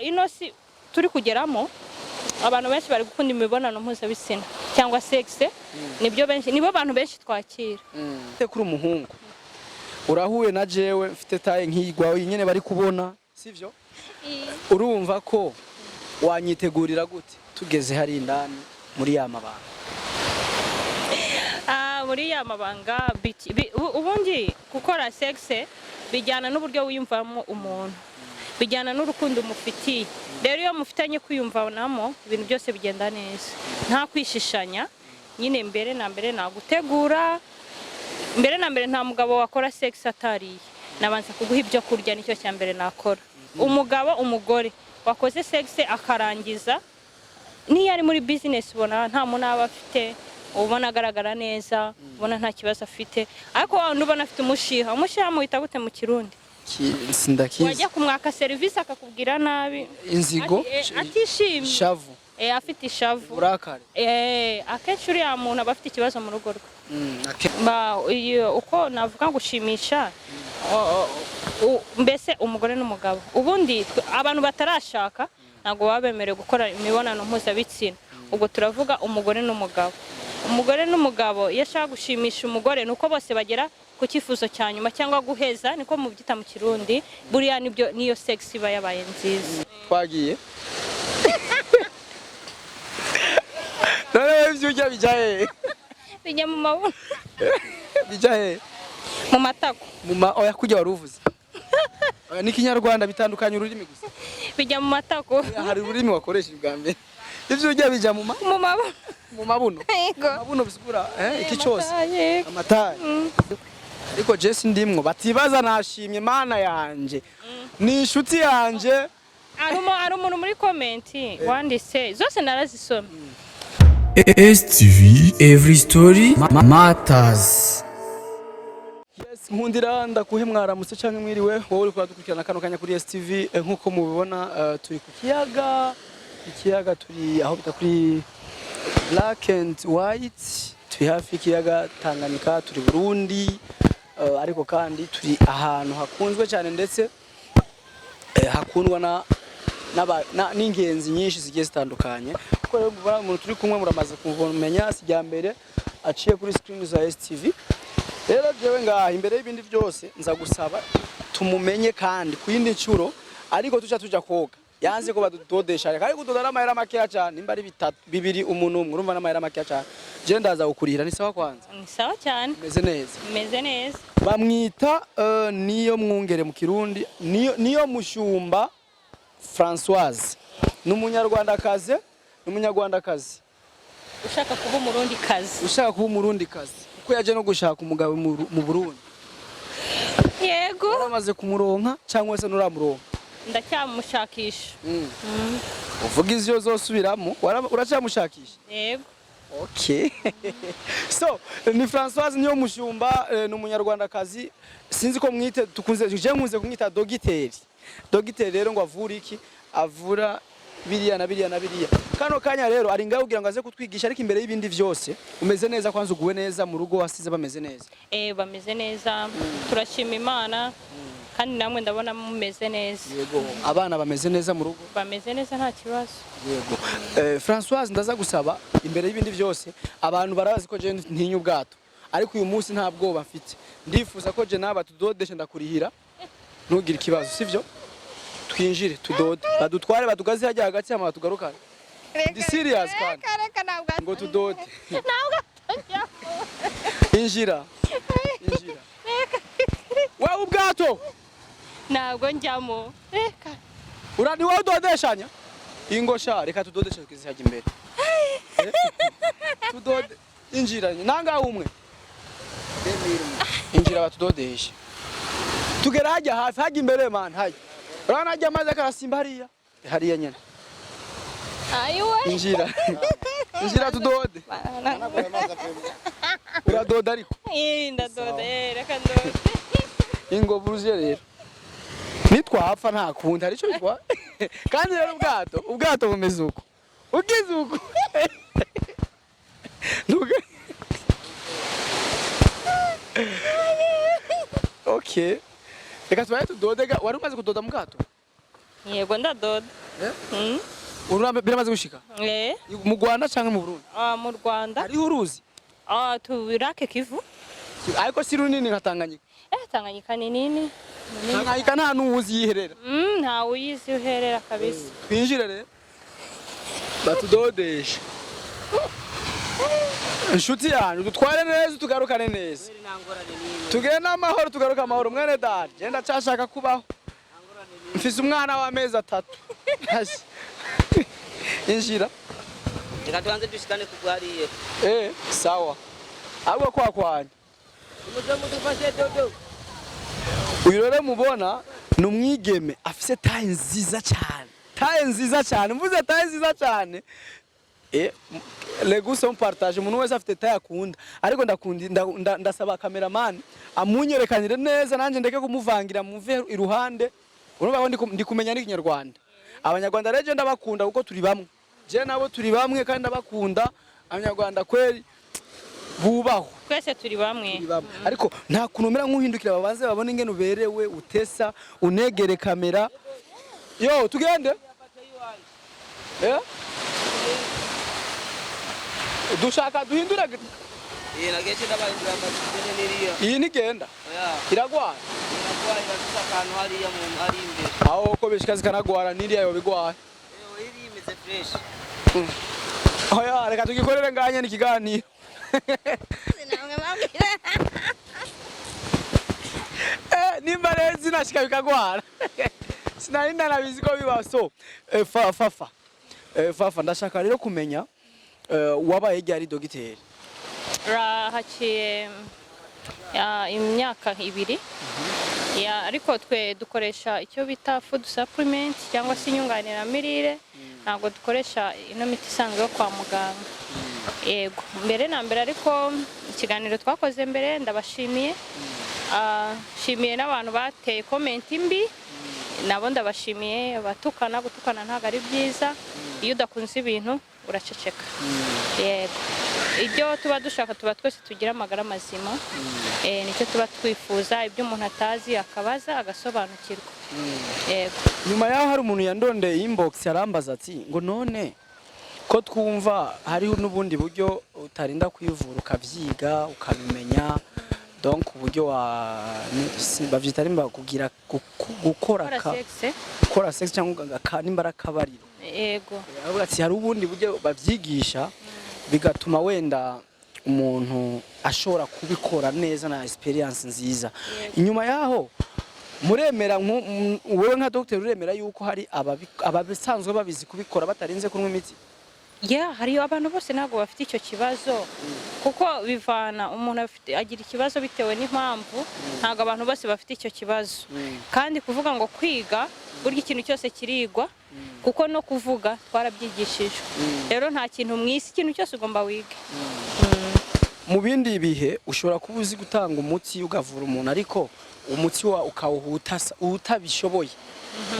inosi turi kugeramo abantu benshi bari gukunda imibonano mpuzabitsina cyangwa sexe nibo bantu benshi twakira. Kuri umuhungu urahuye na jewe mfite taye nk'igwawe nyene bari kubona sivyo urumva ko wanyitegurira gute tugeze hari indani muri ya mabanga muri ya mabanga ubundi gukora sexe bijyana n'uburyo wiyumvamo umuntu bijyana n'urukundo mufitiye rero iyo mufitanye kwiyumvanamo ibintu byose bigenda neza nta kwishishanya nyine mbere na mbere nagutegura mbere na mbere nta mugabo wakora sexe atariye nabanza kuguha ibyo kurya nicyo cya mbere nakora umugabo umugore wakoze sexe akarangiza niyo ari muri business ubona nta muntu aba afite ubona agaragara neza ubona nta kibazo afite ariko ubona afite umushiha muhita gute mu Kirundi sindakiza wajya kumwaka service akakubwira nabi inzigo atishimye shavu afite ishavu urakare akenshi uriya muntu aba afite ikibazo mu rugo rwe uko navuga gushimisha mbese umugore n'umugabo ubundi abantu batarashaka ntago babemerewe gukora imibonano mpuzabitsina ubwo turavuga umugore n'umugabo iyo ashaka gushimisha umugore nuko bose bagera ku cyifuzo cya nyuma cyangwa guheza niko mubyita mu Kirundi buriya niyo sex iba yabaye nziza twagiye none byujya bijaye bijya mu mabuno bijaye mu matako oya kujya waruvuze n'ikinyarwanda bitandukanye ururimi gusa bijya mu matako hari ururimi wakoresha bwa mbere ibyujya bija mu mabuno mabuno bisigura iki cyose amataye ariko Jesse ndimwo batibaza nashimye mana yanje ni inshuti yanje ari umuntu muri comment wanditse zose narazisoma STV every story matters. Yes nkundira ndakuhe mwaramutse canke mwiriwe wowe uri kwadukurikirana kano kanya kuri STV nkuko mubibona turi ku ikiyaga turi aho bita kuri Black and White turi hafi ikiyaga Tanganyika turi Burundi ariko kandi turi ahantu hakunzwe cyane ndetse hakundwa n'ingenzi nyinshi zigiye zitandukanye kuko rero umuntu turi kumwe muramaze kumenya sijya mbere aciye kuri screen za STV rero jewe ngaha imbere y'ibindi byose nza gusaba tumumenye kandi ku yindi ncuro ariko tujya koga yanze ko badudodesha ariko kudodara amahera makeya cyane imba ari bibiri umuntu umwe urumva n'amahera makeya cyane je ndaza gukurira ni sawa kwanza ni sawa cyane meze neza bamwita niyo mwungere mu Kirundi niyo mushumba Fransoise n'umunyarwandakazi ushaka kuba umurundi kazi kuko yaje no gushaka umugabo mu Burundi yego uramaze kumuronka cyangwa se nuramuronka ndacyamushakisha uvuga izyo zosubiramo uracyamushakisha yego okay so ni Fransoise niyo mushumba n'umunyarwandakazi sinzi ko mwite nkunze kumwita dogiteri rero ngo avura iki avura biriya na biriya kano kanya rero ari ngaho kugira ngo aze kutwigisha ariko imbere y'ibindi byose umeze neza kwanza uguwe neza mu rugo wasize bameze neza bameze neza turashima Imana kandi namwe ndabona mumeze neza yego abana bameze neza mu rugo bameze neza nta kibazo yego Fransoise ndaza gusaba imbere y'ibindi byose abantu barazi ko je ntinya ubwato ariko uyu munsi nta bwoba mfite ndifuza ko je naba tudodeshe ndakurihira ntugire ikibazo sivyo twinjire tudode badutware badugaze hajya hagati y'ama tugarukana ndi serious kandi ngo tudode injira wa ubwato ntabwo njyamo reka urani wowe udodeshanya ingosha reka tudodeshe tukizihajya imbere tudode injira nanga umwe injira batudodeshe tugera hajya hafi hajya imbere man hajya urana hajya amazi akarasimba hariya nyene ayiwe injira tudode uradoda ariko ndadoda reka ndode ingo buruziye rero nitwapfa nta kundi hari cyo bitwa kandi rero ubwato bumeze uko ugize uko okay reka tubaye tudodega wari umaze kudoda mu bwato yego ndadoda biramaze gushika mu Rwanda canke mu Burundi? Mu Rwanda. Hariho uruzi? Tubirake Kivu. Ariko si runini nka Tanganyika. Tanganyika ni nini? Tanganyika nta n'uwuzi yiherera. Nta uyizi uherera kabisa. Twinjire rero. Batudodesha. Inshuti yanyu dutware neza tugarukane neza. Tugenda amahoro tugaruka amahoro mwene dad. Genda cyashaka kubaho. Mfise umwana w'amezi 3. Injira. Reka tuanze dushikane kugwariye. Sawa. Ahubwo kwakwanya. Umuze mudufashe dodo. Uyu rero mubona ni umwigeme afise taye nziza cyane. Taye nziza cyane. Mvuze taye nziza cyane. Legusa partage umuntu wese afite taye akunda. Ariko ndasaba cameraman amunyerekanire neza nanje ndeke kumuvangira muve iruhande. Urumva ndi kumenya n'ikinyarwanda. Abanyarwanda rero ndabakunda kuko turi bamwe. Je nabo turi bamwe kandi ndabakunda. Abanyarwanda kweli bubaho. Twese turi bamwe. Ariko nta kunomera nk'uhindukira babanze babone ingene uberewe utesa unegere kamera. Yo tugende. Dushaka duhindura nagece ndabahindura amazina niriya. Iyi nigenda. Iragwara. Iragwara bafite akantu hariya mu ari imbere. Aho ko bishikazi kanagwara niriya yo bigwara. Iri imeze fresh. Reka tugikorere nganye n'ikiganiro. Nimba rero zinashika bikagwara. Sinari narabizi ko bibaso. Fafa ndashaka rero kumenya wabaye ryari dogiteri? Haciye imyaka 2. Ariko twe dukoresha icyo bita food supplement cyangwa se inyunganiramirire. Ntabwo dukoresha ino miti isanzwe yo kwa muganga. Yego mbere na mbere ariko ikiganiro twakoze mbere ndabashimiye. Shimiye n'abantu bateye comment mbi. Nabo ndabashimiye gutukana ntago ari byiza. Iyo udakunze ibintu uraceceka. Yego ibyo tuba dushaka tuba twese tugira amagara mazima. Nicyo tuba twifuza ibyo umuntu atazi akabaza agasobanukirwa. Yego nyuma yaho hari umuntu yandondeye inbox yarambaza ati ngo none ko twumva hariho n'ubundi buryo utarinda kwivura ukavyiga ukabimenya donc uburyo bavyita rimba kugira gukora sex cyangwa nimbara kabariro. Yego avuga ati hari ubundi buryo bavyigisha bigatuma wenda umuntu ashobora kubikora neza na experience nziza. Inyuma yaho muremera wewe nka docteur uremera yuko hari ababisanzwe babizi kubikora batarinze kunywa imiti? Hariyo abantu bose ntabwo bafite icyo kibazo kuko bivana umuntu agira ikibazo bitewe n'impamvu. Ntabwo abantu bose bafite icyo kibazo kandi kuvuga ngo kwiga burya ikintu cyose kirigwa kuko no kuvuga twarabyigishijwe. Rero nta kintu mwisi ikintu cyose ugomba wige. Mu bindi bihe ushobora kuba uzi gutanga umuti ugavura umuntu ariko umuti wa ukawuhuta utabishoboye.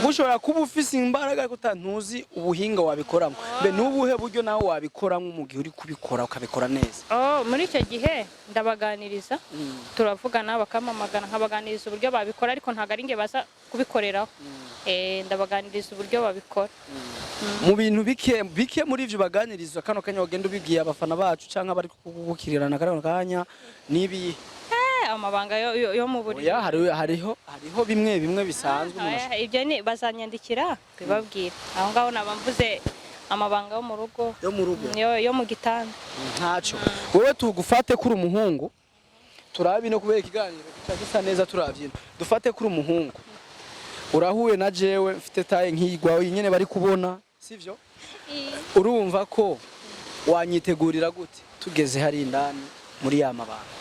Ushobora kuba ufise imbaraga kutantuzi ubuhinga wabikoramo. Be nubuhe buryo nawe wabikoramo mu gihe uri kubikora ukabikora neza? Muri icyo gihe ndabaganiriza. Turavugana bakamamagana nkabaganiriza uburyo babikora ariko ntago ari nge baza kubikoreraho. Ndabaganiriza uburyo babikora. Mu bintu bike muri ivyo baganiriza kano kanya wagenda ubibwiye abafana bacu canka bari kugukirirana kano kanya nibi amabanga yo mu buryo. Hariho bimwe bisanzwe ibyo ni bazanyandikira bibabwira. Aho ngaho nabamvuze amabanga yo mu rugo yo mu gitanda. Ntaco wewe tugufate kuri umuhungu turabi no kubera ikiganiro cyagisa neza turavyina dufate kuri umuhungu urahuye na jewe mfite taye nkigwa nyene bari kubona sivyo? Urumva ko wanyitegurira gute tugeze hari indani muri ya mabanga?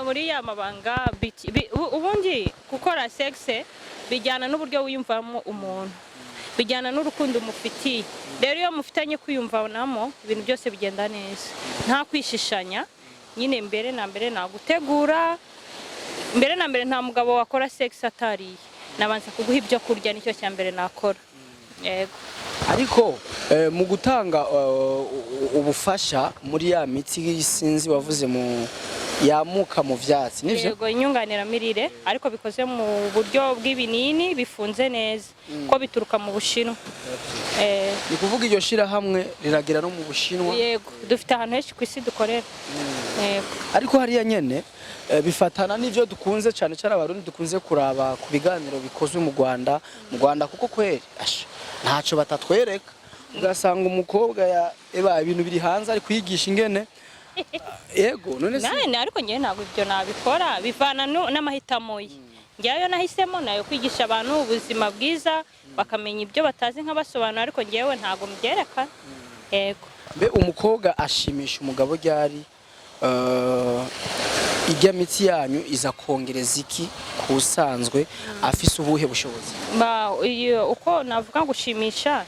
Muri ya mabanga ubundi gukora sexe bijyana n'uburyo wiyumvamo umuntu, bijyana n'urukundo umufitiye. Rero iyo mufitanye kwiyumvanamo ibintu byose bigenda neza nta kwishishanya. Nyine mbere na mbere nagutegura, mbere na mbere nta mugabo wakora sex atariye nabanza kuguha ibyo kurya nicyo cya mbere nakora. Yego ariko mu gutanga ubufasha muri ya miti sinzi wavuze yamuka mu vyatsi nivyo yego inyunganiramirire ariko bikoze mu buryo bw'ibinini bifunze neza ko bituruka mu Bushinwa. ni kuvuga iryo shira hamwe riragira no mu Bushinwa. Yego dufite ahantu henshi ku isi dukorera. Yego ariko hariya nyene bifatana n'ivyo dukunze cyane cyane abarundi dukunze kuraba ku biganiro bikozwe mu Rwanda kuko kweri ntaco batatwereka ugasanga umukobwa ibintu biri hanze ari kwigisha ingene yego none se nane ariko ngiye ntabwo ibyo nabikora bivana n'amahitamo ye ngiye nahisemo nayo kwigisha abantu ubuzima bwiza bakamenya ibyo batazi nk'abasobanura ariko ngiyewe ntabwo mbyereka. Yego mbe umukobwa ashimisha umugabo ryari ijya mitsi yanyu iza kongereza iki kusanzwe afise ubuhe bushobozi uko navuga gushimisha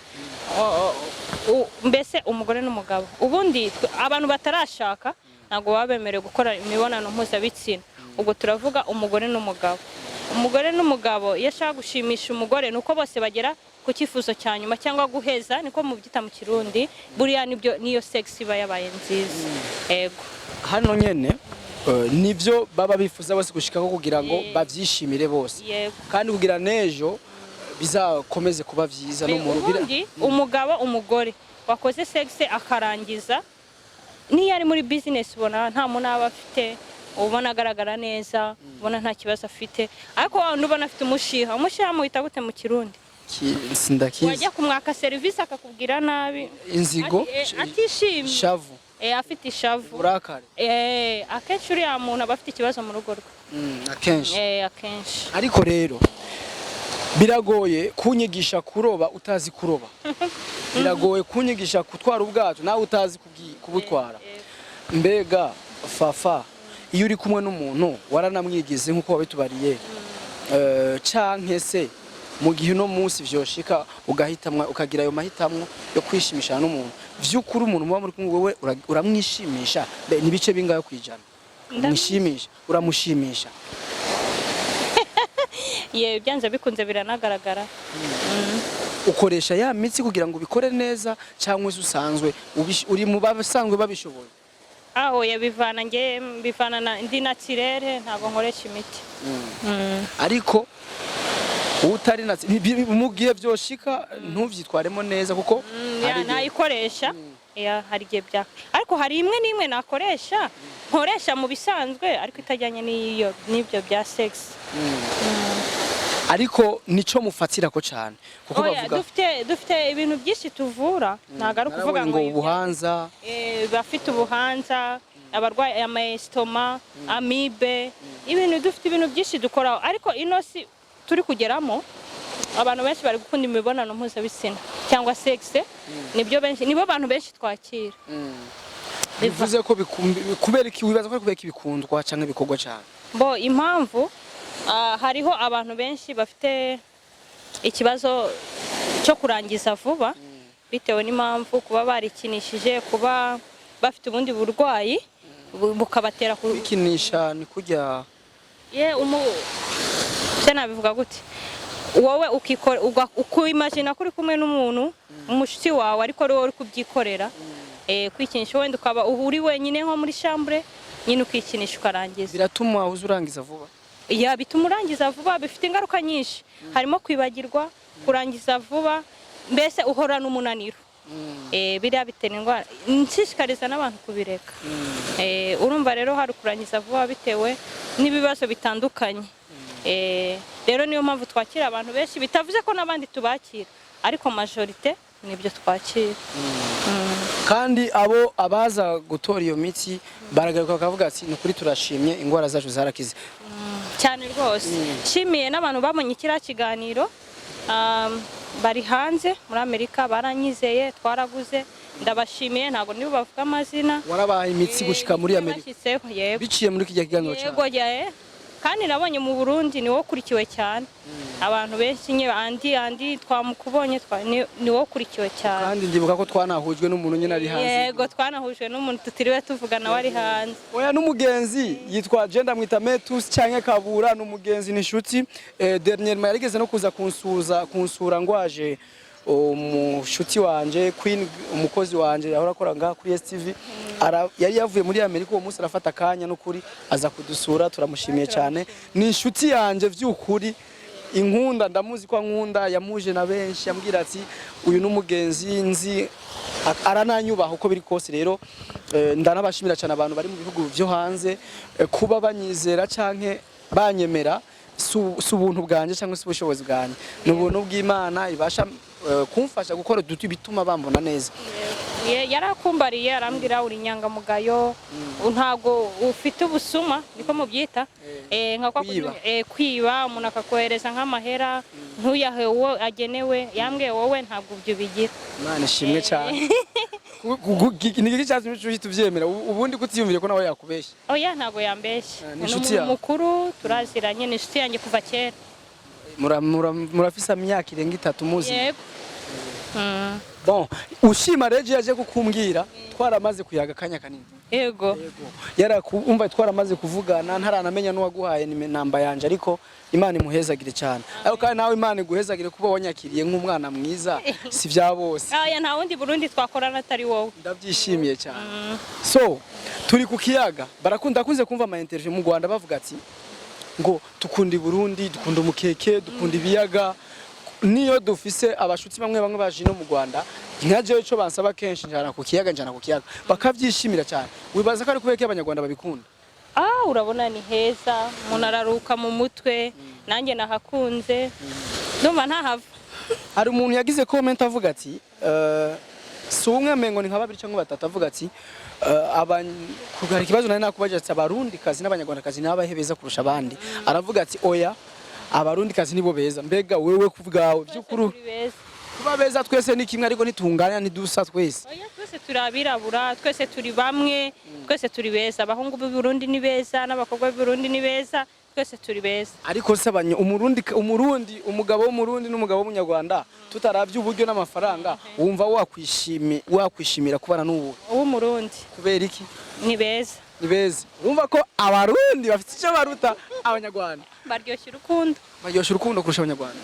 mbese umugore n'umugabo ubundi abantu batarashaka ntabwo babemerewe gukora imibonano mpuzabitsina ubwo turavuga umugore n'umugabo iyo ashaka gushimisha umugore nuko bose bagera ku cyifuzo cya nyuma cyangwa guheza niko mubyita mu Kirundi buriya niyo sex iba yabaye nziza. Yego hano nyene nivyo baba bifuza bose gushikako kugira ngo bavyishimire bose kandi kugira nejo bizakomeze kuba vyiza no mu rundi umugabo umugore wakoze sex akarangiza niyo ari muri business ubona nta muntu aba afite ubona agaragara neza ubona nta kibazo afite ariko wandi ubona afite umushiha muhita gute mu Kirundi sindakiza wajya kumwaka service akakubwira nabi inzigo atishimye shavu afite ishavu urakare akenshi uriya muntu aba afite ikibazo mu rugo rwe akenshi ariko rero biragoye kunyigisha kuroba utazi kuroba biragoye kunyigisha gutwara ubwato nawe utazi kubutwara mbega fafa iyo uri kumwe n'umuntu waranamwigize nkuko wabitubariye canke se mu gihe no munsi vyoshika ugahitamwa ukagira ayo mahitamwo yo kwishimisha n'umuntu vy'ukuri umuntu muba muri kumwe wewe uramwishimisha nibice bingayo kwijana mwishimisha uramushimisha ye byanze bikunze biranagaragara. Ukoresha ya mitsi kugira ngo ubikore neza cyangwa usanzwe uri mu basanzwe babishoboye aho yabivana bivana ndi naturere ntago nkoresha imiti. Ariko utari mugiye vyoshika ntuvyitwaremo neza kuko nayikoresha hari gihe bya ariko hari imwe nimwe nakoresha nkoresha mu bisanzwe ariko itajyanye n'ibyo bya sex. Ariko nico mufatira ko cyane kuko bavuga dufite ibintu byinshi tuvura ntago ari kuvuga ngo ubuhanza bafite ubuhanza abarwaye amestoma amibe ibintu dufite ibintu byinshi dukoraho ariko inosi turi kugeramo abantu benshi bari gukunda imibonano mpuzabitsina cyangwa sex nibo abantu benshi twakira bivuze ko kubera iki wibaza ko kubera ibikundwa cyangwa bikorwa cyane bo impamvu hariho abantu benshi bafite ikibazo cyo kurangiza vuba bitewe n'impamvu kuba barikinishije kuba bafite ubundi burwayi bukabatera kwikinisha ni kujya nabivuga gute wowe ukimagina kuri kumwe n'umuntu umushyitsi wawe ariko wowe uri kubyikorera kwikinisha wenda ukaba uri wenyine nko muri chambre nyine ukikinisha ukarangiza biratuma uzurangiza vuba bituma urangiza vuba bifite ingaruka nyinshi harimo kwibagirwa kurangiza vuba mbese uhora n'umunaniro biriya bitera indwara nshishikariza n'abantu kubireka urumva rero hari kurangiza vuba bitewe n'ibibazo bitandukanye rero niyo mpamvu twakira abantu benshi bitavuze ko n'abandi tubakira ariko majorite nibyo twakira. Kandi abaza gutora iyo miti baragaruka bakavuga ati ni kuri turashimye indwara zacu zarakize cyane rwose. Nshimiye n'abantu babonye kiriya kiganiro bari hanze muri Amerika baranyizeye twaraguze ndabashimiye ntago nibo bavuga amazina warabaye imitsi gushika muri Amerika biciye muri kijya kiganiro cyane kandi nabonye mu Burundi ni wo kurikiwe cyane abantu benshi nye andi twamukubonye ni wo kurikiwe cyane kandi ndibuka ko twanahujwe n'umuntu nyine ari hanze yego twanahujwe n'umuntu tutiriwe tuvugana wari hanze oya n'umugenzi yitwa Jenda mwita Metus cyangwa Kabura n'umugenzi n'inshuti dernièrement yarigeze no kuza kunsura ngwaje umushuti wanje Queen umukozi wanje yahora akora ngaha kuri STV yari yavuye muri Amerika uwo munsi arafata akanya n'ukuri aza kudusura turamushimiye cyane ni inshuti yanje vy'ukuri inkunda ndamuzi ko nkunda yamuje na benshi yambwira ati uyu n'umugenzi nzi arananyubaha uko biri kose rero ndanabashimira cyane abantu bari mu bihugu byo hanze kuba banyizera canke banyemera subuntu bwanje cyangwa se ubushobozi bwanje n'ubuntu bw'Imana ibasha kumfasha gukora dutu bituma bambona neza yarakumbariye arambwira uri nyangamugayo ntago ufite ubusuma niko mubyita kwiba umuntu akakohereza nk'amahera ntuyahe uwo agenewe yambwiye wowe ntabwo ibyo bigira Imana ishimwe cyane nigiki cyazi cyuhita uvyemera ubundi kutiyumvire ko nawe yakubeshya oya ntago yambeshya mukuru turaziranye ni inshuti yanjye kuva kera murafisa imyaka irenga 3 muzi yego bon ushima reje yaje kukumbwira twaramaze kuyaga kanya kanini yego yarakumva twaramaze kuvugana ntaranamenya n'uwaguhaye ni namba yanje ariko Imana imuhezagire cyane ariko kandi nawe Imana iguhezagire kuba wanyakiriye nk'umwana mwiza si bya bose aya nta wundi Burundi twakorana atari wowe ndabyishimiye cyane so turi ku kiyaga barakunda kunze kumva ama interview mu Rwanda bavuga ati ngo tukunda Burundi dukunda umukeke dukunda ibiyaga niyo dufise abashutsi bamwe baje no mu Rwanda nkaje ico bansaba kenshi njana ku kiyaga bakavyishimira cyane wibaza ko ari kubera ko abanyarwanda babikunda urabona ni heza umuntu araruka mu mutwe nanjye nahakunze ndumva ntahava hari umuntu yagize comment avuga ati si umwe mengo ni nka babiri cyangwa batatu avuga ati kugara ikibazo nari nakubaje ati abarundi kazi n'abanyarwanda kazi n'abahebeza kurusha abandi aravuga ati oya abarundi kazi nibo beza mbega wewe kubwawe by'ukuru kuba beza twese ni kimwe ariko nitunganya nidusa twese oya twese turabirabura twese turi bamwe twese turi beza abahungu b'u Burundi ni beza n'abakobwa b'u Burundi ni beza twese turi beza ariko sabanye umugabo w'umurundi n'umugabo w'umunyarwanda tutaravye uburyo n'amafaranga wumva wakwishimira kubana n'uwo w'umurundi kubera iki ni beza wumva ko abarundi bafite icyo baruta abanyarwanda baryoshya urukundo kurusha abanyarwanda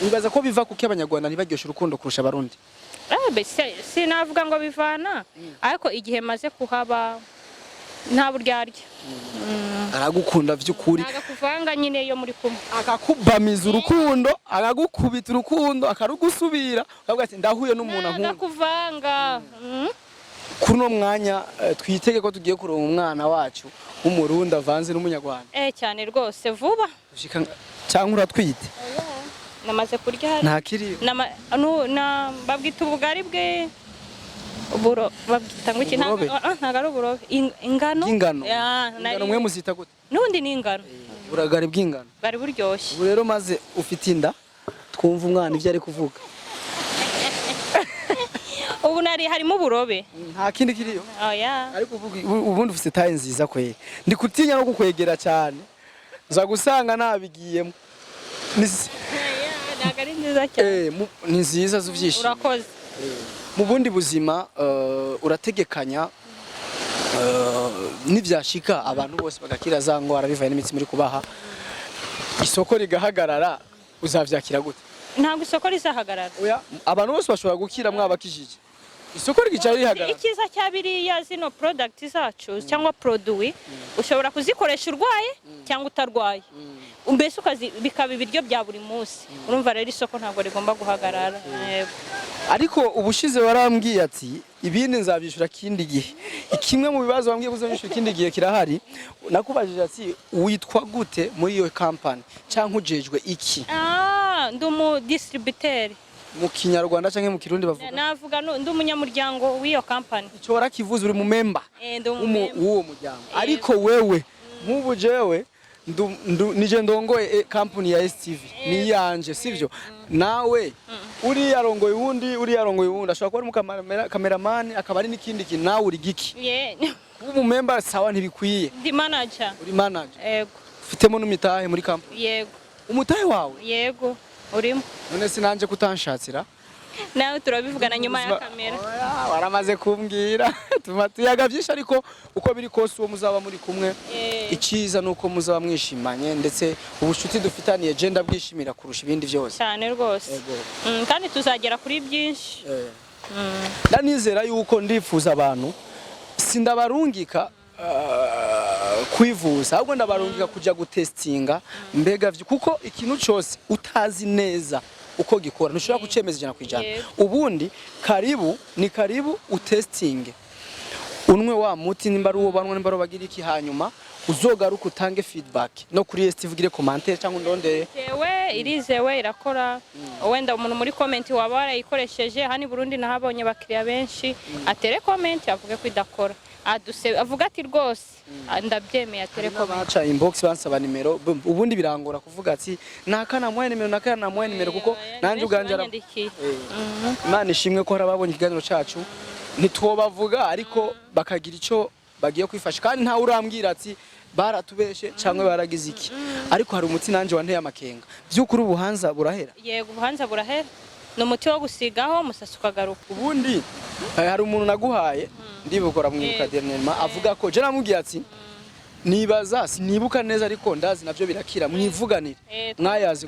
bibaza ko biva kuko abanyarwanda ntibaryoshya urukundo kurusha abarundi sinavuga ngo bivana ariko igihe maze kuhaba nta buryarya aragukunda vy'ukuri agakuvanga nyine yo muri kumwe akakubamiza urukundo akagukubita urukundo akarugusubira ukavuga ati ndahuye n'umuntu ankunda agakuvanga kuri no mwanya twitege ko tugiye kuronka umwana wacu w'umurundi avanze n'umunyarwanda cyane rwose vuba cyangwa uratwite namaze kurya ntakiriyo babwita ubugari bwe uburo babwita ngo iki ntago ari uburobe ingano mwe muzita gute nundi ni ingano buragari bw'ingano bari buryoshye ubu rero maze ufite inda twumva umwana ivyo ari kuvuga ubu harimo uburobe nta kindi kiriyo oya ariko ubundi ufite taye nziza kwe ndi kutinya no kukwegera cyane nza gusanga nabigiyemo nagari nziza cyane ni nziza zuvyishimo urakoze mu bundi buzima urategekanya n'ivyashika abantu bose bagakira za ngwara bivaye n'imitsi muri kubaha isoko rigahagarara uzavyakira gute ntabwo isoko rizahagarara oya abantu bose bashobora gukira mwabakijije isoko rigicara rihagarara ikiza cya biriya zino product zacu cyangwa produit ushobora kuzikoresha urwaye cyangwa utarwaye mbese bikaba ibiryo bya buri munsi urumva rero isoko ntabwo rigomba guhagarara ariko ubushize warambwiye ati ibindi nzabyishura kindi gihe kimwe mu bibazo wambwiye kuzabishura kindi gihe kirahari nakubajije ati witwa gute muri iyo company cyangwa ujejwe iki ndi umu distributeur mu kinyarwanda cyangwa mu kirundi bavuga navuga ndi umunyamuryango w'iyo company icyo warakivuze uri mu member w'uwo muryango ariko wewe nk'ubu jewe nije ndongoye company ya STV ni yanje sivyo nawe uri yarongoye uwundi ashobora kuba ari cameraman akaba ari n'ikindi kintu nawe uri giki ubu member sawa ntibikwiye ndi manager uri manager yego ufitemo n'umitahe muri company yego umutahe wawe yego urimo none sinanje kutanshatsira nawe turabivugana nyuma ya kamera. Waramaze kumbwira tuma tuyaga byinshi ariko uko biri kose uwo muzaba muri kumwe iciza nuko muzaba mwishimanye ndetse ubushuti dufitaniye je ndabwishimira kurusha ibindi byose cyane rwose. Kandi tuzagera kuri byinshi. Ndanizera yuko ndifuza abantu sindabarungika kwivuza ahubwo ndabarungika kujya gutestinga mbega kuko ikintu cyose utazi neza uko gikora ntushobora kucemeza 100%. Ubundi karibu utestinge unwe wa muti nimba ari uwo banwa nimba bagira iki hanyuma uzogaruka utange feedback no kuri STV gire commentaire cyangwa ndonde irizewe irakora. Wenda umuntu muri comment waba warayikoresheje hani Burundi nahabonye bakiriya benshi atere comment avuge ko idakora avuga ati rwose ndabyemeye atere comment baca inbox bansaba nimero ubundi birangora kuvuga ati nakana mwe nimero kuko nanje uganjara Imana ishimwe ko harababonye ikiganiro cyacu ntitwobavuga ariko bakagira ico bagiye kwifasha kandi nta urambwira ati baratubeshe cyangwa baragize iki ariko hari umuti nanje wanteye amakenga byukuri ubuhanza burahera. Yego ubuhanza burahera n'umuti wo gusigaho musasi ukagaruka. Ubundi hari umuntu naguhaye ndibukora mwibuka dernièrement avuga ko je namubwiye ati nibaza sinibuka neza ariko ndazi navyo birakira mwivuganire mwayazi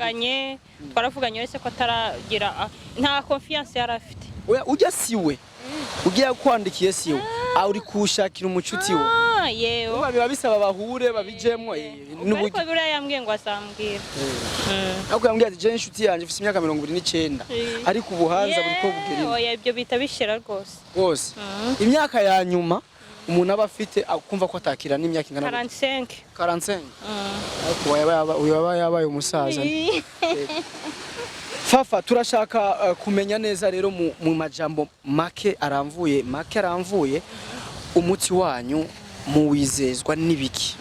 twaravuganye wese ko ataragira nta confiance yarafite. Oya ujya siwe ugiye kwandikiye siwe uri kushakira umucuti we yewe biba bisaba bahure babijemwe ariko buriya yambwiye ngo azambwira ako yambwiye ati je inshuti yanjye ifite imyaka 29 ariko ubuhanza buriko bugerina. Oya ibyo bita bishira rwose imyaka ya nyuma umuntu aba afite akumva ko atakira n'imyaka ingana 45 ariko yabaye umusaza. Fafa turashaka kumenya neza rero mu majambo make aramvuye umuti wanyu muwizezwa nibiki?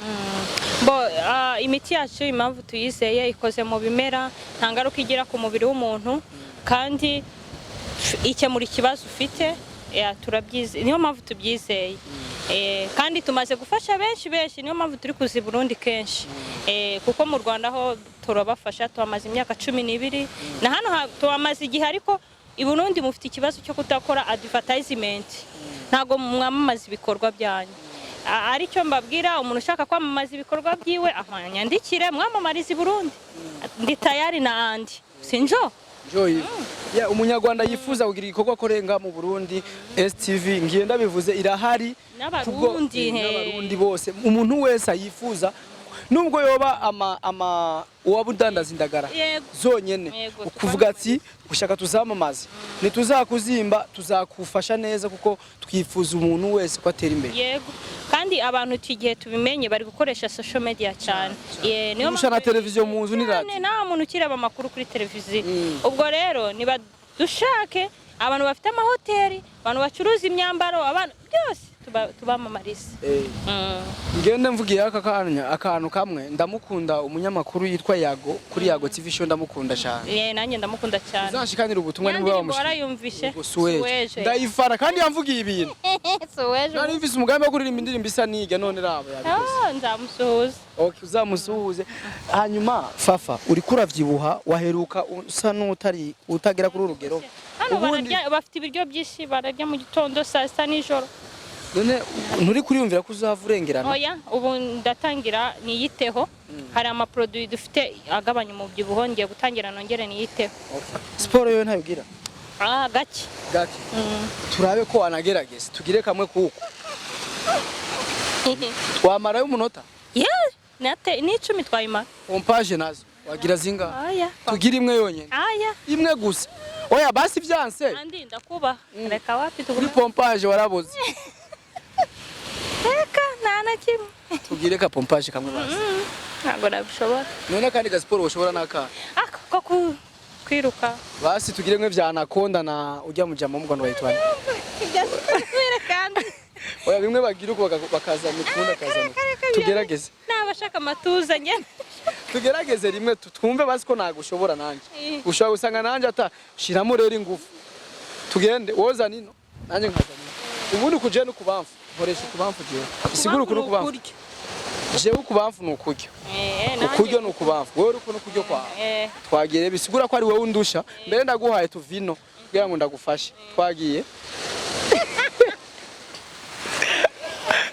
Imiti yacu impamvu tuyizeye ikoze mu bimera nta ngaruka igira ku mubiri w'umuntu kandi ikemura ikibazo ufite turabyize niyo mpamvu tubyizeye kandi tumaze gufasha benshi niyo mpamvu turi kuzi Burundi kenshi kuko mu Rwanda ho turabafasha tuhamaze imyaka 12 na hano tuhamaze igihe ariko i Burundi mufite ikibazo cyo kutakora advertisement ntago mwamamaza ibikorwa byanyu aricyo mbabwira umuntu ushaka kwamamaza ibikorwa byiwe amanyandikire mwamamariza i Burundi ndi tayari na andi sinjo umunyarwanda yifuza kugira igikorwa korenga mu Burundi STV ngiye ndabivuze irahari n'abarundi bose umuntu wese yifuza nubwo yoba uwabudandaza indagara zonyene ukuvuga ati ushaka tuzamamaze ntituzakuzimba tuzakufasha neza kuko twifuza umuntu wese ko atera imbere. Yego kandi abantu tugiye tubimenye bari gukoresha social media cyane niyo na televiziyo mu nzu ni radio nta muntu ukireba amakuru kuri televiziyo ubwo rero niba dushake abantu bafite amahoteli abantu bacuruza imyambaro abantu byose tubamamariza. Ngende mvugiye akantu kamwe ndamukunda umunyamakuru yitwa Yago kuri Yago TV show ndamukunda cyane. Nanjye ndamukunda cyane. Uzashikanira ubutumwa niba bamushaka. Warayumvishe. Suweje. Ndayifara kandi yamvugiye ibintu. Suweje. Nari mvise umugambi wo kuririmba indirimbo isa niga none rabo yabivuze. Nzamusuhuza. Okay uzamusuhuze. Hanyuma Fafa uri kuravyibuha waheruka usa n'utari utagera kuri urugero. Hano bararya bafite ibiryo byinshi bararya mu gitondo saa sita nijoro. None nturi kuriyumvira ko uzavurengerana? Oya ubu ndatangira niyiteho hari ama produit dufite agabanya umubyibuho ngiye gutangira nongere niyiteho. Sport yo ntabwira? Gake. Turabe ko anagerageza tugire kamwe kuko. Twamara y'umunota? Nate ni 10 twayima. Pompage nazo wagira zinga? Aya. Tugira imwe yonyene. Imwe gusa. Oya basi vyanse. Andi ndakuba. Reka wapi tugura. Kuri pompage waraboze. Eka nana kimwe. Tugire ka pompage kamwe basi. Ntago nabishobora. None kandi ga sport ushobora naka? Ko kwiruka. Basi tugire mwe vya anaconda na ujya mujama mu Rwanda wayitwanye. Kandi. Oya bimwe bagira uko bakaza mikunda kazana. Tugerageze. Nabashaka matuza nyene. Tugerageze rimwe twumve basi ko nagushobora nanje. Ushobora gusanga nanje ata shiramo rero ingufu. Tugende woza nino nanje nkazana. Ubundi kuje no kubamfu. Nkoresha ukubamfu jewe. Isigura uko no kubamfu. Jewe ukubamfu nukuryo. Ukuryo nukubamfu. Wewe uko nukuryo kwa. Twagire bisigura ko ari wowe undusha. Mbere ndaguhaye tuvino. kugira ngo ndagufashe twagiye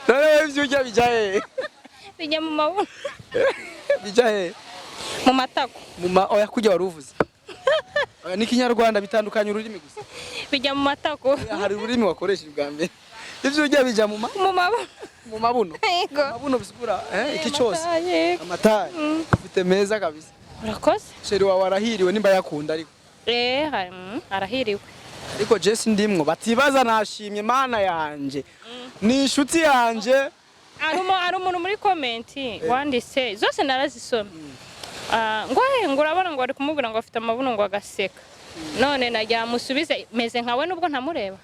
none ivyo urya bijaye bijya mu mabuno bijaye mu matako oya kurya waruvuze ni kinyarwanda bitandukanye ururimi gusa bijya mu matako hari ururimi wakoresha bwa mbere ivyo urya bija mu mabuno mu mabuno yego mabuno bisigura iki cyose amataye ufite meza kabisa urakoze sheri wawe arahiriwe nimba yakunda ariko arahiriwe ariko Jesse ndimwo batibaza nashimye mana yanje ni inshuti yanje ari umuntu muri comment wanditse zose narazisomye ngo urabona ngo ari kumubwira ngo afite amabuno ngo agaseka none najya musubize meze nkawe nubwo ntamureba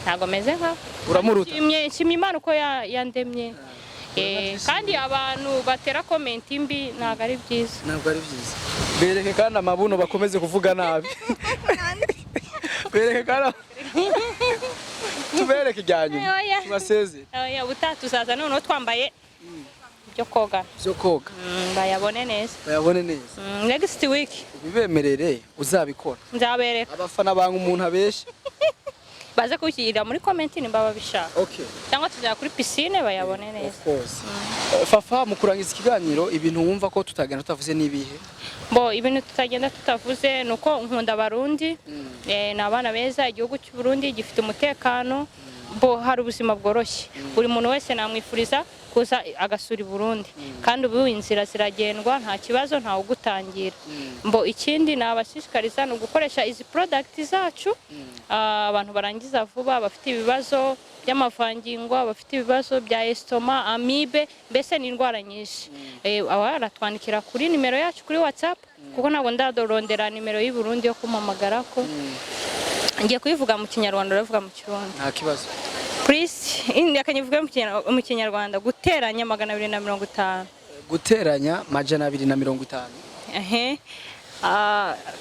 ntago meze nkawe uramuruta nshimye Imana uko yandemye kandi abantu batera comment mbi ntago ari byiza bereke kandi amabuno bakomeze kuvuga nabi bereke kandi tubereke ijyanyu tubaseze oya butatu uzaza none twambaye byo koga bayabone neza next week bibemerere uzabikora nzabereka abafana banga umuntu abeshe baze kushyira muri comment nimba babishaka okay cyangwa tujya kuri piscine bayabone neza fafa mu kurangiza ikiganiro ibintu wumva ko tutagenda tutavuze nibihe ibintu tutagenda tutavuze nuko nkunda abarundi n'abana beza igihugu cy'u Burundi gifite umutekano hari ubuzima bworoshye buri muntu wese namwifuriza kuza agasura i Burundi kandi ubu inzira ziragendwa nta kibazo nta ugutangira ikindi nabashishikariza no gukoresha izi product zacu abantu barangiza vuba bafite ibibazo by'amavangingo bafite ibibazo bya estoma amibe mbese ni indwara nyinshi abaratwandikira kuri nimero yacu kuri WhatsApp kuko ntabwo ndadorondera nimero y'u Burundi yo kumamagara ko ngiye kuyivuga mu kinyarwanda uravuga mu kirundi nta kibazo please akanyivuga mu kinyarwanda guteranya 250 guteranya 250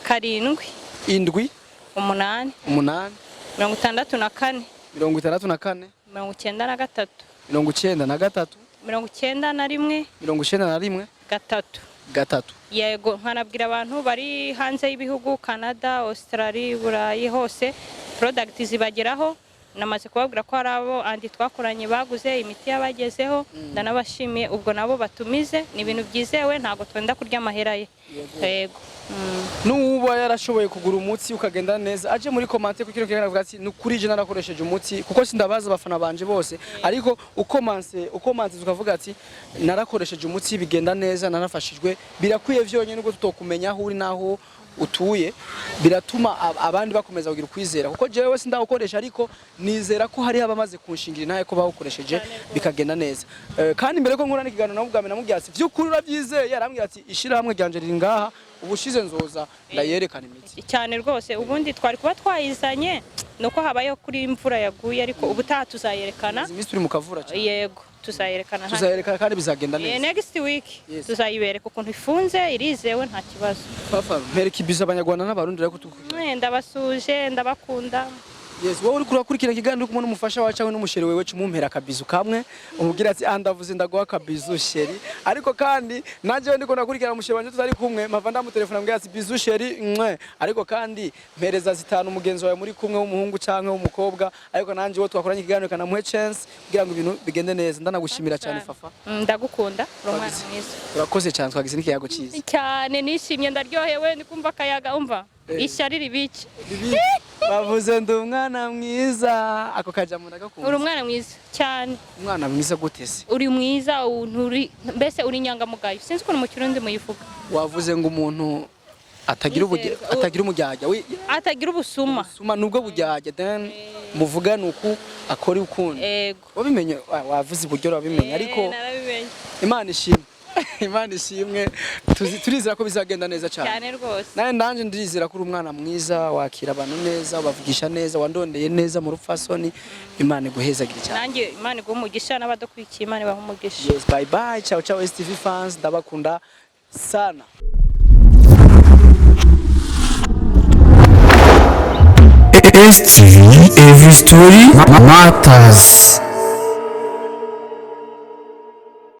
karindwi indwi 8 8 64 63 93 93 91 gatatu yego nkanabwira abantu bari hanze y'ibihugu Canada Australia Burayi hose product zibageraho namaze kubabwira ko hari abo andi twakoranye baguze imiti yabagezeho ndanabashimiye ubwo nabo batumize ni ibintu byizewe ntago twenda kurya amahera ye yego nuba yarashoboye kugura umutsi ukagenda neza aje muri comment kuko kino avuga ati nukuri je narakoresheje umutsi kuko sindabaza abafana banje bose ariko ukomanse ukavuga ati narakoresheje umutsi bigenda neza narafashijwe birakwiye vyonye nuko tutokumenya aho uri naho utuye biratuma abandi bakomeza kugira kwizera kuko jewe sindawukoresha ariko nizera ko hari abamaze kunshingira naye ko bawukoresheje bikagenda neza kandi mbere ko nkura n'ikiganiro namubwame namubwiye ati vy'ukuri uravyizeye yarambwiye ati ishira hamwe ryanje riri ngaha ubushize nzoza ndayerekana imiti cyane rwose ubundi twari kuba twayizanye nuko habayeho kuri imvura yaguye ariko ubutaha tuzayerekana imisi turi mu kavura cyane yego tuzayerekana kandi bizagenda neza next week tuzayibereka ukuntu ifunze irizewe nta kibazo papa mpereka ibiza abanyarwanda n'abarundi rero kutukubwira ndabasuje ndabakunda wowe uri kurakurikira ikiganiro kumwe n'umufasha wawe cyangwa n'umusheri wewe cumumpera akabizu kamwe umubwira ati ndavuze ndaguha akabizu sheri ariko kandi naje ndiko nakurikira umusheri wanje tutari kumwe mava ndamutelefona mbwira ati bizu sheri ariko kandi mpereza zitanu umugenzi wawe muri kumwe w'umuhungu cyangwa w'umukobwa ariko nanje wo twakoranye ikiganiro kana muhe chance kugira ngo ibintu bigende neza ndanagushimira cyane fafa ndagukunda romana mwiza urakoze cyane twagize n'ikiyago cyiza cyane nishimye ndaryohewe ndikumva akayaga umva ishyari ribice bavuze ndi umwana mwiza ako kajambo ndagakunda uri umwana mwiza cyane umwana mwiza gute se uri mwiza mbese uri inyangamugayo sinzi ukuntu mu kirundi muyivuga wavuze ngo umuntu atagira umujyajya atagira ubusuma nubwo bujyajya then muvuga nuko akora ukundi yego wabimenye wavuze uburyo wabimenye ariko Imana ishimwe Imana ishimwe turizera ko bizagenda neza cyane rwose naye ndanje ndirizera ko uri umwana mwiza wakira abantu neza ubavugisha neza wandondeye neza mu rupfasoni Imana iguhezagira cyane nanjye Imana igumugisha n'abadakwikiye Imana bahumugisha yes bye bye ciao ciao STV fans ndabakunda sana STV every story matters.